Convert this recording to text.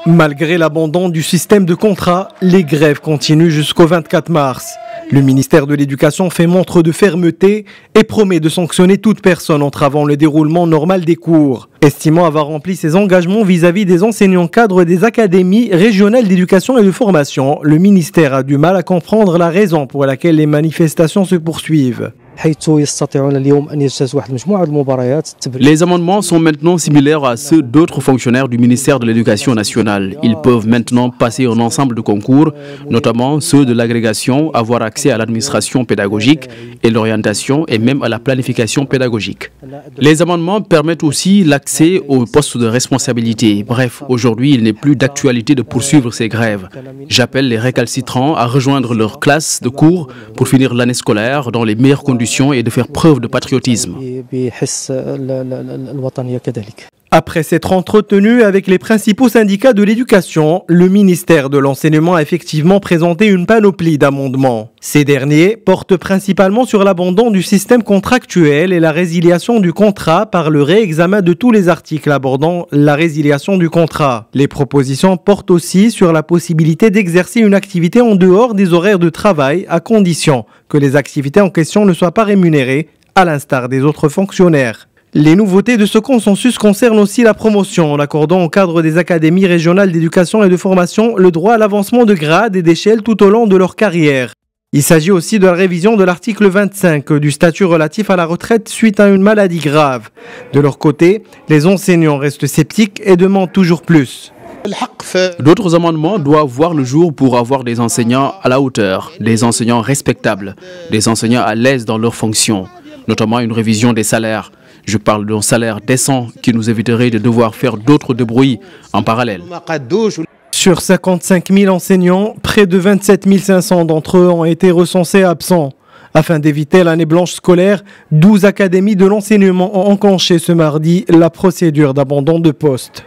Malgré l'abandon du système de contrat, les grèves continuent jusqu'au 24 mars. Le ministère de l'Éducation fait montre de fermeté et promet de sanctionner toute personne entravant le déroulement normal des cours. Estimant avoir rempli ses engagements vis-à-vis des enseignants cadres des académies régionales d'éducation et de formation, le ministère a du mal à comprendre la raison pour laquelle les manifestations se poursuivent. Les amendements sont maintenant similaires à ceux d'autres fonctionnaires du ministère de l'Éducation nationale. Ils peuvent maintenant passer un ensemble de concours, notamment ceux de l'agrégation, avoir accès à l'administration pédagogique et l'orientation et même à la planification pédagogique. Les amendements permettent aussi l'accès aux postes de responsabilité. Bref, aujourd'hui, il n'est plus d'actualité de poursuivre ces grèves. J'appelle les récalcitrants à rejoindre leur classe de cours pour finir l'année scolaire dans les meilleures conditions et de faire preuve de patriotisme. Après s'être entretenu avec les principaux syndicats de l'éducation, le ministère de l'Enseignement a effectivement présenté une panoplie d'amendements. Ces derniers portent principalement sur l'abandon du système contractuel et la résiliation du contrat par le réexamen de tous les articles abordant la résiliation du contrat. Les propositions portent aussi sur la possibilité d'exercer une activité en dehors des horaires de travail à condition que les activités en question ne soient pas rémunérées, à l'instar des autres fonctionnaires. Les nouveautés de ce consensus concernent aussi la promotion en accordant au cadre des académies régionales d'éducation et de formation le droit à l'avancement de grade et d'échelle tout au long de leur carrière. Il s'agit aussi de la révision de l'article 25 du statut relatif à la retraite suite à une maladie grave. De leur côté, les enseignants restent sceptiques et demandent toujours plus. D'autres amendements doivent voir le jour pour avoir des enseignants à la hauteur, des enseignants respectables, des enseignants à l'aise dans leurs fonctions, notamment une révision des salaires. Je parle d'un salaire décent qui nous éviterait de devoir faire d'autres débrouilles en parallèle. Sur 55 000 enseignants, près de 27 500 d'entre eux ont été recensés absents. Afin d'éviter l'année blanche scolaire, 12 académies de l'enseignement ont enclenché ce mardi la procédure d'abandon de poste.